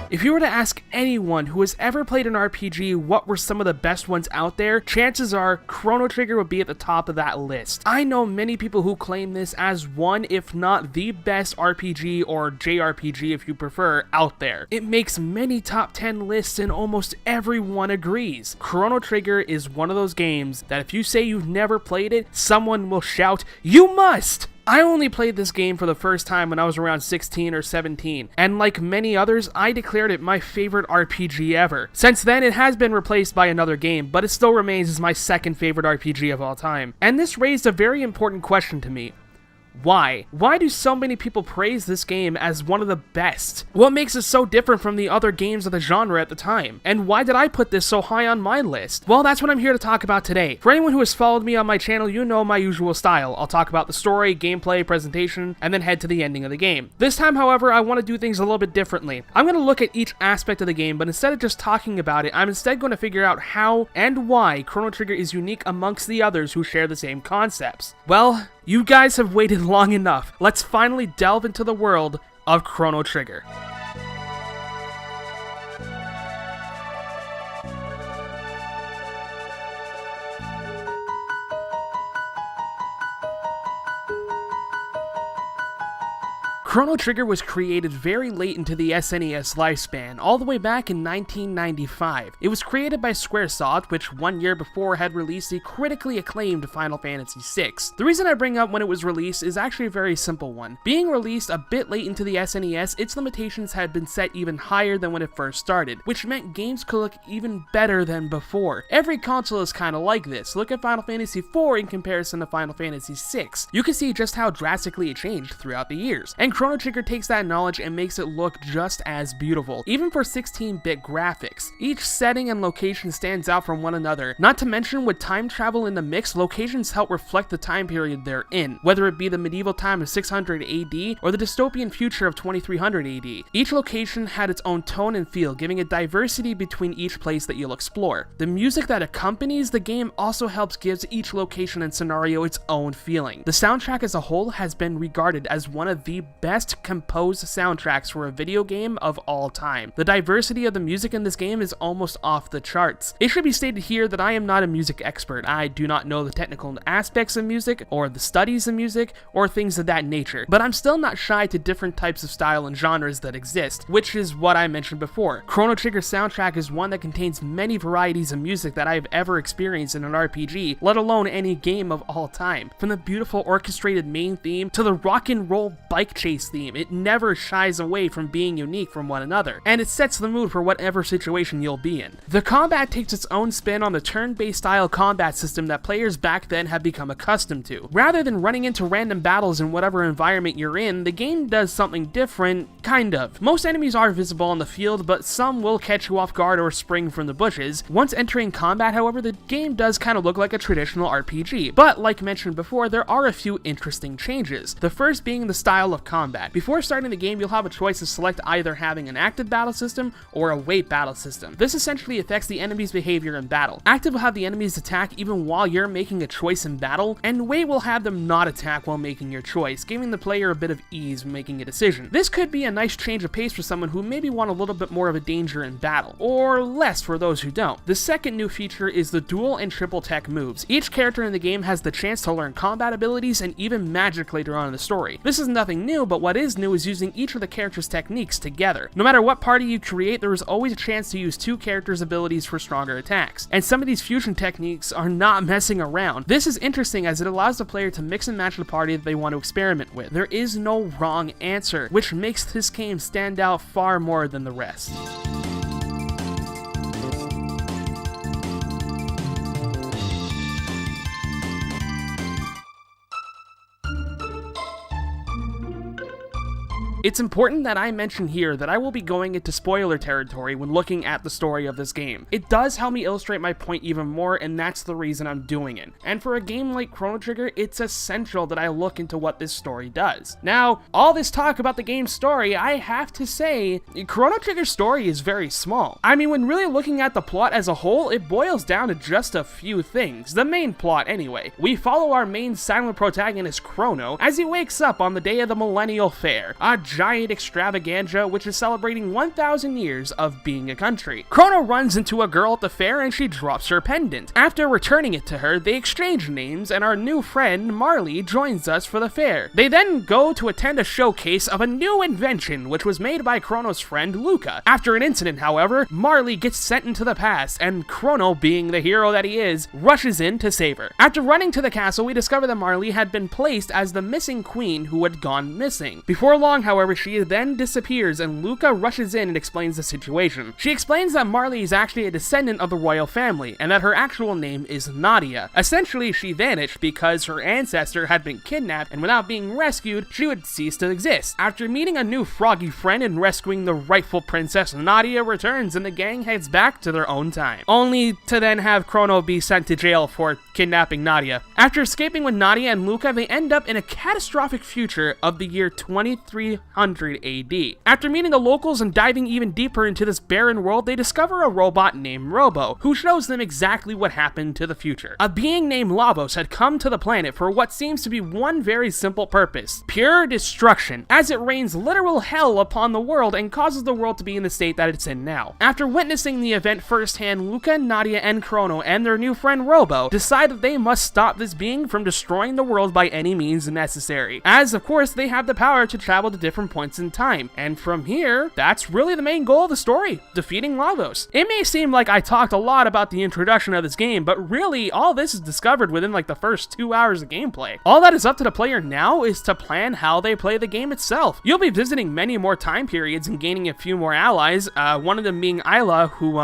If you were to ask anyone who has ever played an RPG what were some of the best ones out there, chances are Chrono Trigger would be at the top of that list. I know many people who claim this as one, if not the best RPG or JRPG if you prefer, out there. It makes many top 10 lists and almost everyone agrees. Chrono Trigger is one of those games that if you say you've never played it, someone will shout, "You must!" I only played this game for the first time when I was around 16 or 17, and like many others, I declared it my favorite RPG ever. Since then, it has been replaced by another game, but it still remains as my second favorite RPG of all time. And this raised a very important question to me. Why? Why do so many people praise this game as one of the best? What makes it so different from the other games of the genre at the time? And why did I put this so high on my list? Well, that's what I'm here to talk about today. For anyone who has followed me on my channel, you know my usual style. I'll talk about the story, gameplay, presentation, and then head to the ending of the game. This time, however, I want to do things a little bit differently. I'm going to look at each aspect of the game, but instead of just talking about it, I'm instead going to figure out how and why Chrono Trigger is unique amongst the others who share the same concepts. Well, you guys have waited long enough. Let's finally delve into the world of Chrono Trigger. Chrono Trigger was created very late into the SNES lifespan, all the way back in 1995. It was created by Squaresoft, which 1 year before had released the critically acclaimed Final Fantasy VI. The reason I bring up when it was released is actually a very simple one. Being released a bit late into the SNES, its limitations had been set even higher than when it first started, which meant games could look even better than before. Every console is kinda like this. Look at Final Fantasy IV in comparison to Final Fantasy VI. You can see just how drastically it changed throughout the years. And Chrono Trigger takes that knowledge and makes it look just as beautiful, even for 16-bit graphics. Each setting and location stands out from one another. Not to mention, with time travel in the mix, locations help reflect the time period they're in, whether it be the medieval time of 600 AD or the dystopian future of 2300 AD. Each location had its own tone and feel, giving a diversity between each place that you'll explore. The music that accompanies the game also helps give each location and scenario its own feeling. The soundtrack as a whole has been regarded as one of the best composed soundtracks for a video game of all time. The diversity of the music in this game is almost off the charts. It should be stated here that I am not a music expert. I do not know the technical aspects of music, or the studies of music, or things of that nature, but I'm still not shy to different types of style and genres that exist, which is what I mentioned before. Chrono Trigger's soundtrack is one that contains many varieties of music that I have ever experienced in an RPG, let alone any game of all time. From the beautiful orchestrated main theme to the rock and roll bike chase theme, it never shies away from being unique from one another, and it sets the mood for whatever situation you'll be in. The combat takes its own spin on the turn-based style combat system that players back then had become accustomed to. Rather than running into random battles in whatever environment you're in, the game does something different, kind of. Most enemies are visible on the field, but some will catch you off guard or spring from the bushes. Once entering combat, however, the game does kind of look like a traditional RPG, but like mentioned before, there are a few interesting changes. The first being the style of combat. Before starting the game, you'll have a choice to select either having an active battle system or a wait battle system. This essentially affects the enemy's behavior in battle. Active will have the enemies attack even while you're making a choice in battle, and wait will have them not attack while making your choice, giving the player a bit of ease when making a decision. This could be a nice change of pace for someone who maybe want a little bit more of a danger in battle, or less for those who don't. The second new feature is the dual and triple tech moves. Each character in the game has the chance to learn combat abilities and even magic later on in the story. This is nothing new, but what is new is using each of the characters' techniques together. No matter what party you create, there is always a chance to use two characters' abilities for stronger attacks, and some of these fusion techniques are not messing around. This is interesting as it allows the player to mix and match the party that they want to experiment with. There is no wrong answer, which makes this game stand out far more than the rest. It's important that I mention here that I will be going into spoiler territory when looking at the story of this game. It does help me illustrate my point even more, and that's the reason I'm doing it. And for a game like Chrono Trigger, it's essential that I look into what this story does. Now, all this talk about the game's story, I have to say, Chrono Trigger's story is very small. I mean, when really looking at the plot as a whole, it boils down to just a few things. The main plot, anyway. We follow our main silent protagonist, Chrono, as he wakes up on the day of the Millennial Fair, a giant extravaganza which is celebrating 1,000 years of being a country. Chrono runs into a girl at the fair and she drops her pendant. After returning it to her, they exchange names and our new friend Marley joins us for the fair. They then go to attend a showcase of a new invention which was made by Chrono's friend Luca. After an incident, however, Marley gets sent into the past and Chrono, being the hero that he is, rushes in to save her. After running to the castle, we discover that Marley had been placed as the missing queen who had gone missing. Before long, however, she then disappears and Luca rushes in and explains the situation. She explains that Marley is actually a descendant of the royal family and that her actual name is Nadia. Essentially, she vanished because her ancestor had been kidnapped and without being rescued, she would cease to exist. After meeting a new froggy friend and rescuing the rightful princess, Nadia returns and the gang heads back to their own time, only to then have Chrono be sent to jail for kidnapping Nadia. After escaping with Nadia and Luca, they end up in a catastrophic future of the year 2300 AD. After meeting the locals and diving even deeper into this barren world, they discover a robot named Robo, who shows them exactly what happened to the future. A being named Lavos had come to the planet for what seems to be one very simple purpose: pure destruction, as it rains literal hell upon the world and causes the world to be in the state that it's in now. After witnessing the event firsthand, Luca, Nadia, and Chrono and their new friend Robo decide that they must stop this being from destroying the world by any means necessary, as of course they have the power to travel to different points in time. And from here, that's really the main goal of the story: defeating Lavos. It may seem like I talked a lot about the introduction of this game, but really all this is discovered within like the first 2 hours of gameplay. All that is up to the player now is to plan how they play the game itself. You'll be visiting many more time periods and gaining a few more allies, one of them being Isla, who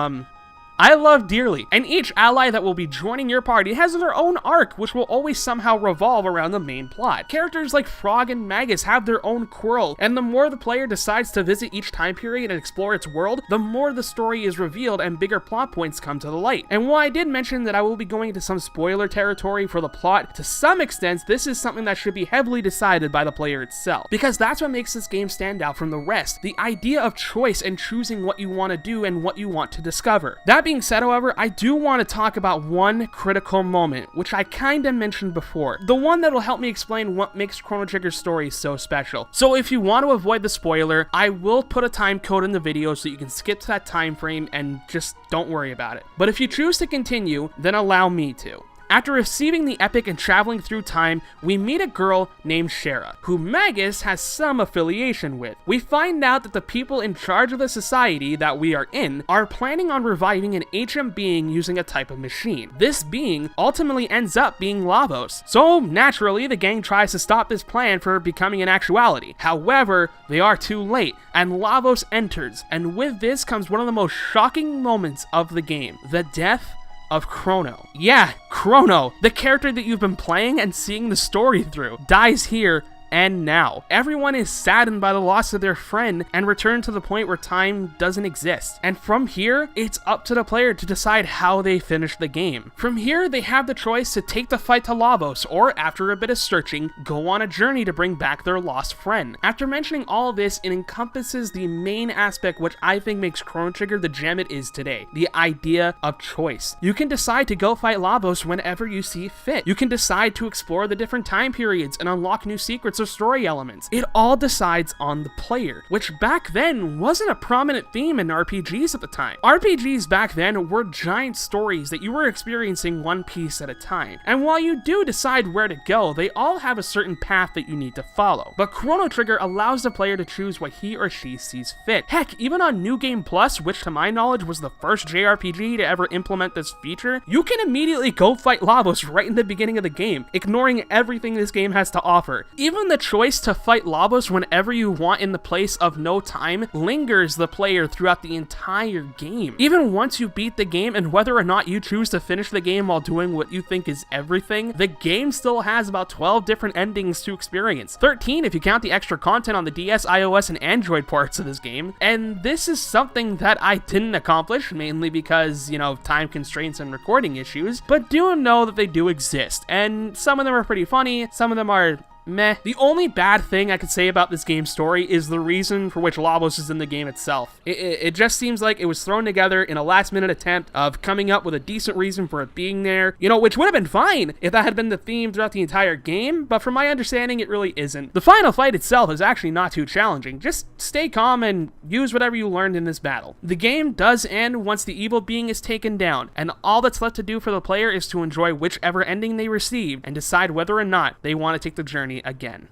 I love dearly, and each ally that will be joining your party has their own arc, which will always somehow revolve around the main plot. Characters like Frog and Magus have their own quirl, and the more the player decides to visit each time period and explore its world, the more the story is revealed and bigger plot points come to the light. And while I did mention that I will be going into some spoiler territory for the plot, to some extent this is something that should be heavily decided by the player itself, because that's what makes this game stand out from the rest: the idea of choice and choosing what you want to do and what you want to discover. That being said, however, I do want to talk about one critical moment, which I kinda mentioned before, the one that'll help me explain what makes Chrono Trigger's story so special. So if you want to avoid the spoiler, I will put a time code in the video so you can skip to that time frame and just don't worry about it. But if you choose to continue, then allow me to. After receiving the epic and traveling through time, we meet a girl named Shara, who Magus has some affiliation with. We find out that the people in charge of the society that we are in are planning on reviving an ancient being using a type of machine. This being ultimately ends up being Lavos. So naturally, the gang tries to stop this plan from becoming an actuality. However, they are too late, and Lavos enters, and with this comes one of the most shocking moments of the game: the death of Chrono. Yeah, Chrono, the character that you've been playing and seeing the story through, dies here and now. Everyone is saddened by the loss of their friend and returned to the point where time doesn't exist. And from here, it's up to the player to decide how they finish the game. From here, they have the choice to take the fight to Lavos, or after a bit of searching, go on a journey to bring back their lost friend. After mentioning all of this, it encompasses the main aspect which I think makes Chrono Trigger the gem it is today: the idea of choice. You can decide to go fight Lavos whenever you see fit. You can decide to explore the different time periods and unlock new secrets or story elements. It all decides on the player, which back then wasn't a prominent theme in RPGs at the time. RPGs back then were giant stories that you were experiencing one piece at a time. And while you do decide where to go, they all have a certain path that you need to follow. But Chrono Trigger allows the player to choose what he or she sees fit. Heck, even on New Game Plus, which to my knowledge was the first JRPG to ever implement this feature, you can immediately go fight Lavos right in the beginning of the game, ignoring everything this game has to offer. Even the choice to fight Lavos whenever you want in the place of no time lingers the player throughout the entire game. Even once you beat the game, and whether or not you choose to finish the game while doing what you think is everything, the game still has about 12 different endings to experience. 13 if you count the extra content on the DS, iOS, and Android parts of this game. And this is something that I didn't accomplish, mainly because, you know, time constraints and recording issues, but do know that they do exist, and some of them are pretty funny, some of them are meh. The only bad thing I could say about this game's story is the reason for which Lavos is in the game itself. It just seems like it was thrown together in a last-minute attempt of coming up with a decent reason for it being there, you know, which would have been fine if that had been the theme throughout the entire game, but from my understanding, it really isn't. The final fight itself is actually not too challenging. Just stay calm and use whatever you learned in this battle. The game does end once the evil being is taken down, and all that's left to do for the player is to enjoy whichever ending they receive and decide whether or not they want to take the journey again.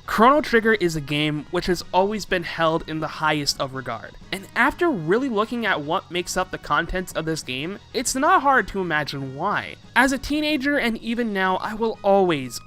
Chrono Trigger is a game which has always been held in the highest of regard, and after really looking at what makes up the contents of this game, it's not hard to imagine why. As a teenager and even now, I will always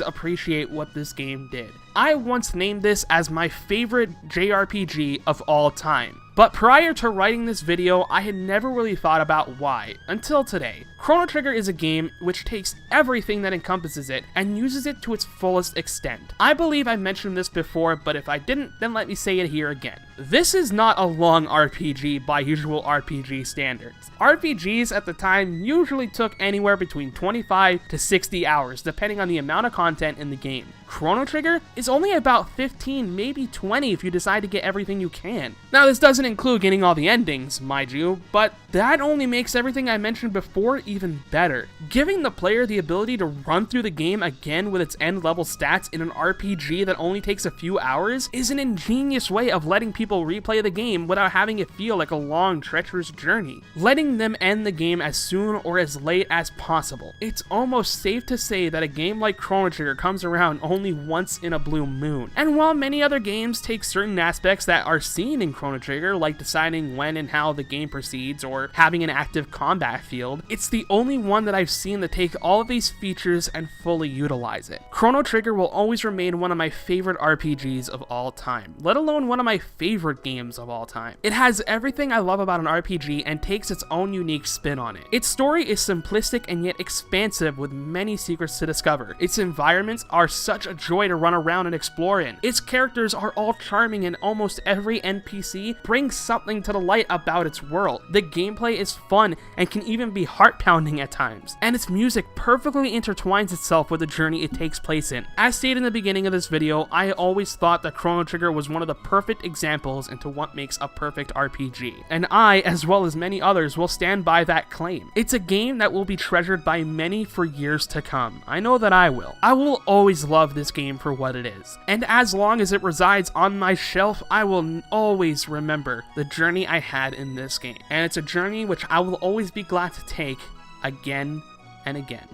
appreciate what this game did. I once named this as my favorite JRPG of all time. But prior to writing this video, I had never really thought about why, until today. Chrono Trigger is a game which takes everything that encompasses it and uses it to its fullest extent. I believe I mentioned this before, but if I didn't, then let me say it here again. This is not a long RPG by usual RPG standards. RPGs at the time usually took anywhere between 25 to 60 hours, depending on the amount of content in the game. Chrono Trigger is only about 15, maybe 20 if you decide to get everything you can. Now, this doesn't include getting all the endings, mind you, but that only makes everything I mentioned before even better. Giving the player the ability to run through the game again with its end level stats in an RPG that only takes a few hours is an ingenious way of letting people replay the game without having it feel like a long, treacherous journey. Letting them end the game as soon or as late as possible. It's almost safe to say that a game like Chrono Trigger comes around only once in a blue moon. And while many other games take certain aspects that are seen in Chrono Trigger, like deciding when and how the game proceeds or having an active combat field, it's the only one that I've seen that take all of these features and fully utilize it. Chrono Trigger will always remain one of my favorite RPGs of all time, let alone one of my favorite games of all time. It has everything I love about an RPG and takes its own unique spin on it. Its story is simplistic and yet expansive with many secrets to discover. Its environments are such a joy to run around and explore in. Its characters are all charming and almost every NPC brings something to the light about its world. The gameplay is fun and can even be heart-pounding at times, and its music perfectly intertwines itself with the journey it takes place in. As stated in the beginning of this video, I always thought that Chrono Trigger was one of the perfect examples into what makes a perfect RPG, and I, as well as many others, will stand by that claim. It's a game that will be treasured by many for years to come. I know that I will. I will always love this game for what it is, and as long as it resides on my shelf, I will always remember the journey I had in this game, and it's a journey which I will always be glad to take again and again.